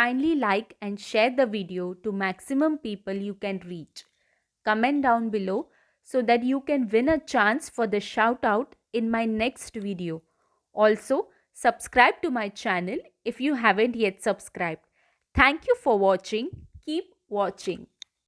kindly like and share the video to maximum people you can reach. Comment down below so that you can win a chance for the shout out in my next video. Also, subscribe to my channel if you haven't yet subscribed. Thank you for watching. Keep watching.